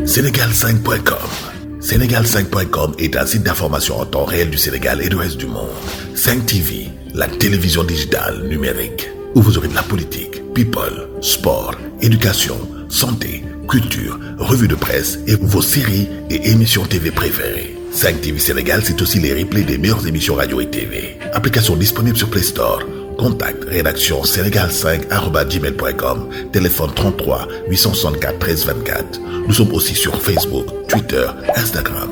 Sénégal5.com. Sénégal5.com est un site d'information en temps réel du Sénégal et du reste du monde. 5 TV, la télévision digitale numérique, où vous aurez de la politique, people, sport, éducation, santé, culture, revues de presse et vos séries et émissions TV préférées. 5 TV Sénégal, c'est aussi les replays des meilleures émissions radio et TV. Application disponible sur Play Store. Contact rédaction sénégal5@gmail.com, téléphone 33 864 13 24. Nous sommes aussi sur Facebook, Twitter, Instagram.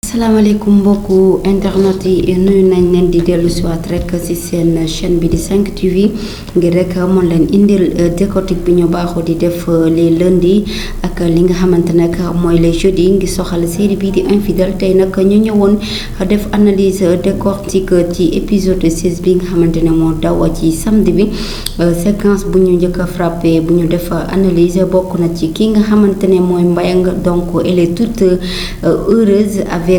asalaamaaleykum mbokku internet yi nuyu nañ leen di dellu si waat rek ci seen chaîne bi di 5 TV ngir rek mën leen indil décortique bi ñu baaxoo di def les lundis ak li nga xamante nag mooy les jeudis ngi soxal série bi di infidèle tey nag ñu ñëwoon def analyse décortique ci épisode 16 bi nga xamante ne moo daw ci samedi bi séquence bu ñu njëkk a frappé bu ñu def analyse bokk na ci ki nga xamante ne mooy Mbayang donc elle est toute heureuse avec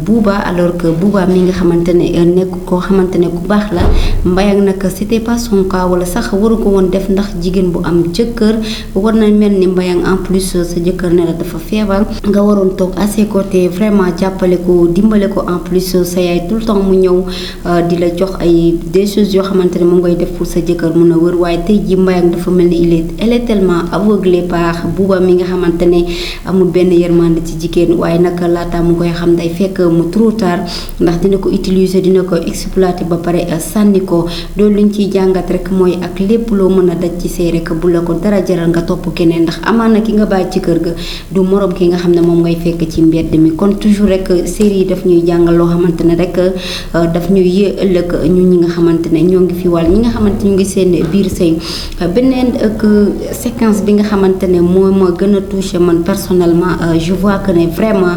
Bouba alors que Bouba mi nga xamante ne nekk koo xamante ne ku baax la Mbayang nag c'était pas son cas wala sax waru ko woon def ndax jigéen bu am jëkkër war na mel ni Mbayang en plus sa jëkkër ne la dafa feebar nga waroon toog à ses côtés vraiment jàppale ko dimbale ko en plus sa yaay tout le temps mu ñëw di la jox ay des choses yoo xamante ne moom ngay def pour sa jëkkër mun a wër waaye tey ji Mbayang dafa mel ni elle est tellement aveuglée par Bouba mi nga xamante ne amul benn yërmande ci jigéen waaye nag laata mu koy xam day fekk mu trop tard ndax dina ko utiliser dina ko exploiter ba pare sànni ko loolu luñ ciy jàngat rek mooy ak lépp loo mën a daj ci sëy rek bu la ko dara jaral nga topp keneen ndax amaana ki nga bàyyi ci kër ga du morom ki nga xam ne moom ngay fekk ci mbedd mi kon toujours rek série yi daf ñuy jàngal loo xamante ne rek daf ñuy yee ëllëg ñun ñi nga xamante ne ñoo ngi fi wàll ñi nga xamante ñu ngi seen biir sëy beneen séquence bi nga xamante ne moo ma gën a touché man personnellement je vois que ne vraiment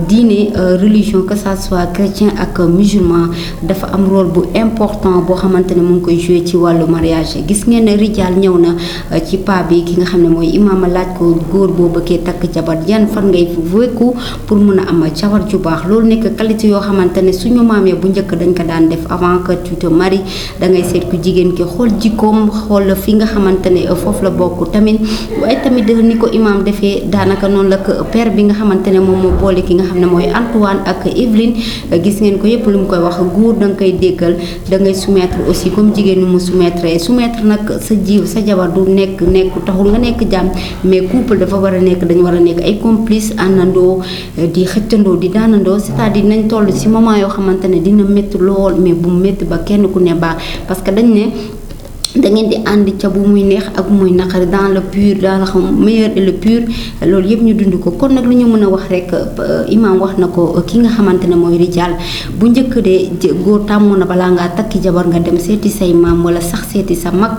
diine religion que ça soit chrétien ak musulman dafa am rôle bu important boo xamante ne mu ngi koy joué ci wàllu mariage gis ngeen ne Rijal ñëw na ci pa bi ki nga xam ne mooy imaama laaj ko góor boo bëggee takk jabar yan fan ngay wekku pour mun a am jabar ju baax loolu nekk qualité yoo xamante ne suñu maamee bu njëkk dañ ko daan def avant que tu te maries da ngay seet ku jigéen ki xool jikkoom xool fi nga xamante ne foofu la bokk tamit waaye tamit ni ko imaam defee daanaka noonu la ko père bi nga xamante ne moom moo boole ki nga xam ne mooy Antoine ak Evelyne gis ngeen ko yëpp lu mu koy wax góor da nga koy déggal da ngay soumettre aussi comme jigéen ñi mu soumettre nag sa jabar du nekk taxul nga nekk jàmm mais couple dafa war a nekk dañu war a nekk ay complice àndandoo di xëccandoo di daanandoo c'est-à-dire nañ toll ci moment yoo xamante ne dina métti lool mais bu métti ba kenn ku ne baax parce que dañ ne da ngeen di ànd ca bu muy neex ak muy naqari dans le pur dans le meilleur et le pur loolu yëpp ñu dund ko kon nag lu ñu mën a wax rek imam wax na ko ki nga xamante ne mooy Rijal bu njëkk de góor tàmmoon na balaa ngaa takki jabar nga dem seeti say maam wala sax seeti sa mag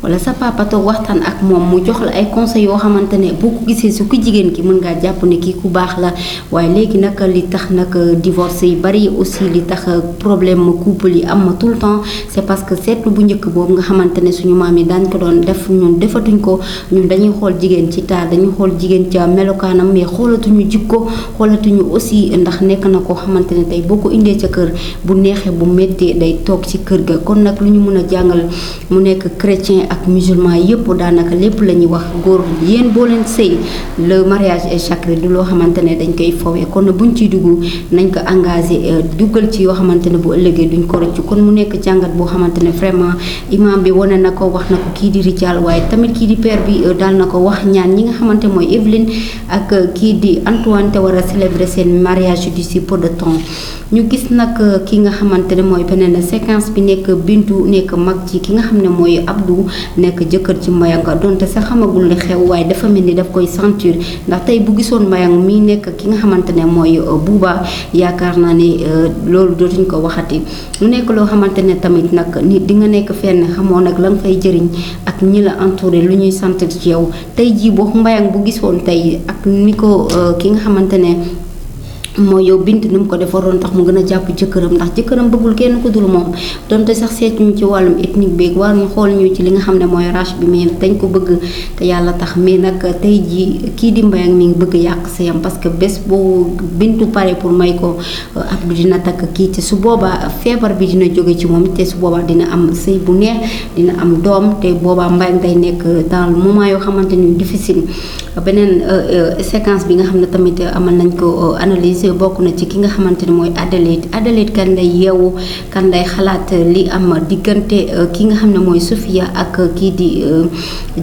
wala sa papa toog waxtaan ak moom mu jox la ay conseils yoo xamante ne boo ko gisee su ku jigéen ki mën ngaa jàpp ne kii ku baax la waaye léegi nag li tax nag divorce yi bari aussi li tax problème couple yi am ma tout le temps c'est parce que seetlu bu njëkk boobu nga xamante ne suñu maam yi daañ ko doon def ñun defatuñ ko ñun dañuy xool jigéen ci taar dañuy xool jigéen ca melokaanam mais xoolatuñu jikko xoolatuñu aussi ndax nekk na koo xamante ne tey boo ko indee ca kër bu neexee bu méttee day toog ci kër ga kon nag lu ñu mën a jàngal mu nekk chrétien ak musulman yëpp daanaka lépp la ñuy wax góor yéen boo leen sëy le mariage est sacré du loo xamante ne dañ koy fowee kon nag buñ ciy dugg nañ ko engagé duggal ci yoo xamante ne bu ëllëgee duñ ko rëccu kon mu nekk jàngat boo xamante ne vraiment imam bi wane na ko wax na ko kii di Rijal waaye tamit kii di père bi daal na ko wax ñaan ñi nga xamante mooy Evelyne ak kii di Antoine te war a célébrer seen mariage d'ici peu de temps ñu gis nag ki nga xamante ne mooy beneen séquence bi nekk Bintu nekk mag ci ki nga xam ne mooy Abdou nekk jëkkër ci Mbayang donte sax xamagul li xew waaye dafa mel ni daf koy sentir ndax tey bu gisoon Mbayang mi nekk ki nga xamante ne mooy Bouba yaakaar naa ne loolu dootuñ ko waxati mu nekk loo xamante ne tamit nag nit di nga nekk fenn xamoo nag la nga fay jëriñ ak ñi la entouré lu ñuy sant ci yow tey jii boo Mbayang bu gisoon tey ak ni ko ki nga xamante ne mooy yow Bint ni mu ko defaroon tax mu gën a jàpp jëkkëram ndax jëkkëram bëggul kenn ku dul moom donte sax seetuñu ci wàllum ethnique beeg war ñu xool ñu ci li nga xam ne mooy race bi mais dañ ko bëgg te yàlla tax mais nag tey jii kii di Mbayang mi ngi bëgg yàq sëyam parce que bés boo Bintu pare pour may ko Abdou dina takk kii te su boobaa feebar bi dina jóge ci moom te su boobaa dina am sëy bu neex dina am doom te boobaa Mbayang day nekk dans le moment yoo xamante ni difficile. beneen séquence bi nga xam ne tamit amal nañ ko analyse bokk na ci ki nga xamante ne mooy Adelaide kan lay yeewu kan lay xalaat li am diggante ki nga xam ne mooy Sofia ak kii di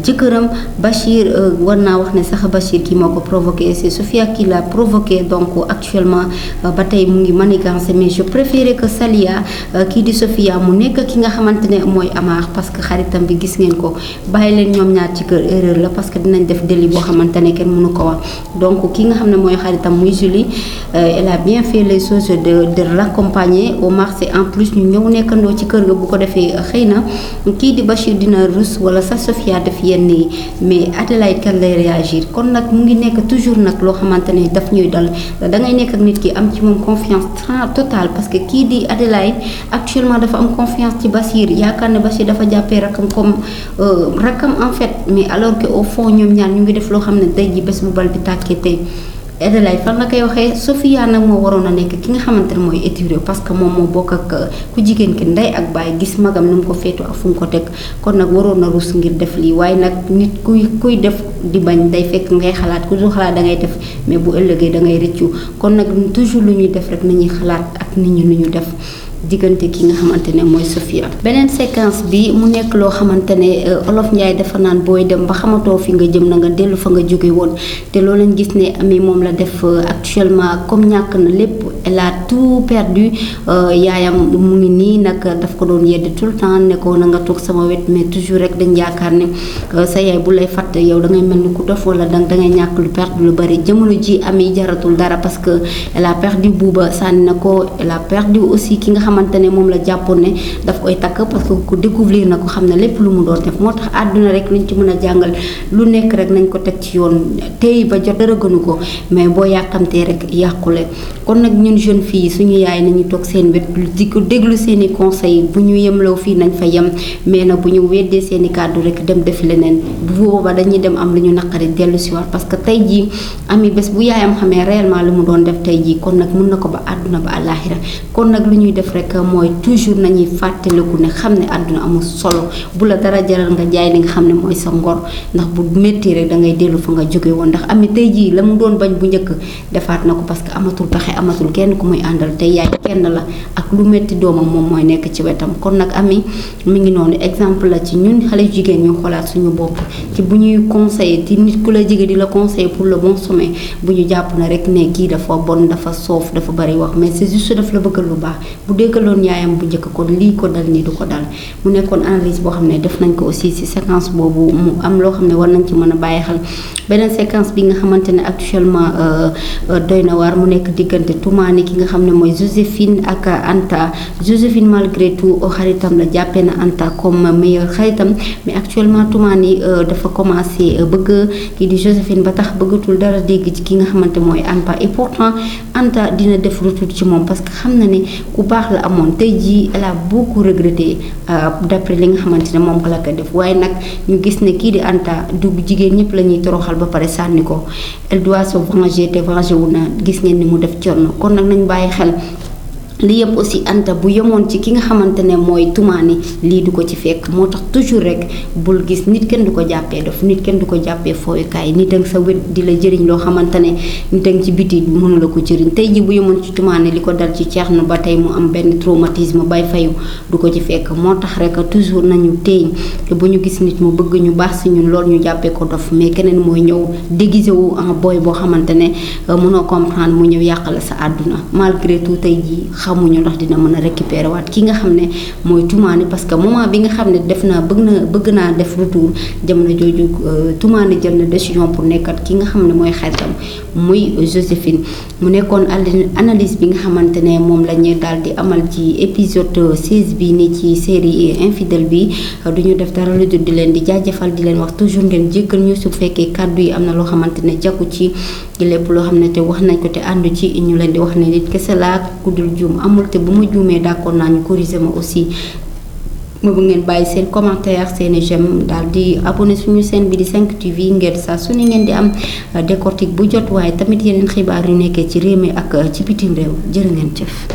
jëkkëram Bachir war naa wax ne sax Bachir kii moo ko provoqué c'est Sofia qui l'a provoqué donc actuellement ba tey mu ngi manigancé mais je préférais que Salia kii di Sofia mu nekk ki nga xamante ne mooy Amar parce que xaritam bi gis ngeen ko bàyyi leen ñoom ñaar ci kër erreur la parce que dinañ def délit boo xamante ne kenn mënu ko wax donc ki nga xam ne mooy xaritam muy Julie elle a bien fait les choses de l'accompagner au marché en plus ñu ñëw nekkandoo ci kër ga bu ko defee xëy na kii di Bachir dina rus wala sa Sofia def yenn yi mais Adelaide kan lay réagir kon nag mu ngi nekk toujours nag loo xamante ne daf ñuy dal da ngay nekk ak nit ki am ci moom confiance totale parce que kii di Adelaide actuellement dafa am confiance ci Bachir yaakaar ne Bachir dafa jàppee rakam comme rakam en fait mais alors que au fond ñoom ñaar ñu ngi def loo xam ne day ji bés bu bal bi tàkkee tey Adelaide fan la koy waxee Sofia nag moo waroon a nekk ki nga xamante ne mooy étiré parce que moom moo bokk ak ku jigéen ki ndey ak baay gis magam ni mu ko féetoo ak fu mu ko teg kon nag waroon na rus ngir def lii waaye nag nit kuy def di bañ day fekk ngay xalaat ku dul xalaat da ngay def mais bu ëllëgee da ngay rëccu kon nag toujours lu ñuy def rek nañuy xalaat ak nit ñi nu ñu def diggante ki nga xamante ne mooy Sofia beneen séquence bi mu nekk loo xamante ne Olof Njaay dafa naan booy dem ba xamatoo fi nga jëm na nga dellu fa nga jóge woon te loolu lañ gis ne Ami moom la def actuellement comme ñàkk na lépp elle a tout perdu yaayam mu ngi nii nag daf ko doon yedd tout le temps ne ko na nga toog sama wet mais toujours rek dañ yaakaar ne sa yaay bu lay fàtte yow da ngay mel ni ku dof wala da ngay ñàkk lu perdre lu bari jamono ji Ami jaratul dara parce que elle a perdu Buuba sànni na ko elle a perdu aussi ki nga xamante ne moom la jàppoon ne daf koy takk parce que ku découvrir na ko xam ne lépp lu mu doon def moo tax àdduna rek luñ ci mën a jàngal lu nekk rek nañ ko teg ci yoon tey ba jot dara gënu ko mais boo yàkkamtee rek yàqule kon nag ñun jeune fille suñu yaay nañu toog seen wet di ko déglu seen i conseil bu ñu yemloo fii nañ fa yem mais nag bu ñu weddee seen i kàddu rek dem def leneen bu boobaa dañuy dem am lu ñu naqari dellu si waat parce que tey jii Ami bés bu yaayam xamee réellement lu mu doon def tey jii kon nag mun na ko ba àdduna ba àllaaxira kon nag lu ñuy def rek mooy toujours nañuy fàttaliku ne xam ne àdduna amul solo bu la dara jaral nga jaay li nga xam ne mooy sa ngor ndax bu métti rek da ngay dellu fa nga jóge woon ndax Ami tey jii la mu doon bañ bu njëkk defaat na ko parce que amatul pexe amatul kenn ku muy àndal te yaay kenn la ak lu métti doomam moom mooy nekk ci wetam kon nag Ami mi ngi noonu exemple la ci ñun xale jigéen ñu xoolaat suñu bopp ci bu ñuy conseiller ci nit ku la jege di la conseiller pour le bon sommeil bu ñu jàpp na rek ne kii dafa bon dafa soof dafa bari wax mais c'est juste daf la bëggal lu baax bu déggaloon yaayam bu njëkk kon lii ko dal nii du ko dal mu nekkoon analyse boo xam ne def nañ ko aussi ci séquence boobu mu am loo xam ne war nañ ci mën a bàyyi xel beneen séquence bi nga xamante ne actuellement doy na waar mu nekk diggante Toumani ki nga xam ne mooy Joséphine ak Anta Joséphine malgré tout xaritam la jàppee na Anta comme meilleur xaritam mais actuellement Toumani dafa commencé bëgg kii di Joséphine ba tax bëggatul dara dégg ci ki nga xamante mooy Anta et pourtant Anta dina def retour ci moom parce que xam na ne ku baax la amoon tey jii elle a beaucoup regretté d'après li nga xamante ne moom la ko def waaye nag ñu gis ne kii di Anta du jigéen ñëpp la ñuy toroxal ba pare sànni ko elle doit se venger te venger wu na gis ngeen ni mu def coono kon nag nañ bàyyi xel li yëpp aussi Anta bu yemoon ci ki nga xamante ne mooy Toumani lii du ko ci fekk moo tax toujours rek bul gis nit kenn du ko jàppee dof nit kenn du ko jàppee fooyukaay nit ak sa wet di la jëriñ loo xamante ne nit ak ci biti mënu la ko jëriñ tey ji bu yemoon ci Toumani li ko dal ci Thierno ba tey mu am benn traumatisme bay fayu du ko ci fekk moo tax rek toujours nañu téeñ te bu ñu gis nit mu bëgg ñu baax si ñun lool ñu jàppee ko dof mais keneen mooy ñëw déguisé wu en boy boo xamante ne mënoo comprendre mu ñëw yàqal sa àdduna malgré tout tey ji xamuñu ndax dina mën a récupérer waat ki nga xam ne mooy Toumani parce que moment bi nga xam ne bëgg naa def retour jamono jooju Toumani jël na décision pour nekkat ki nga xam ne mooy xaritam muy Joséphine mu nekkoon analyse bi nga xamante ne moom la ñu daal di amal ci épisode 16 bi ni ci série infidèle bi duñu def dara lu dul di leen di jaajëfal di leen wax toujours ngeen jéggal ñu su fekkee kàddu yi am na loo xamante ne jàkku ci lépp loo xam ne te wax nañ ko te àndu ci ñu leen di wax ne nit kese laa ku dul juum amul te bu ma juumee d'accord naa ñu corriger ma aussi ma bu ngeen bàyyi seen commentaire seen j'aime daal di abonné suñu chaîne bi di 5 TV ngeen saa su ne ngeen di am décortique bu jot waaye tamit yeneen xibaar yu nekkee ci réew mi ak ci bitim réew jërë ngeen jëf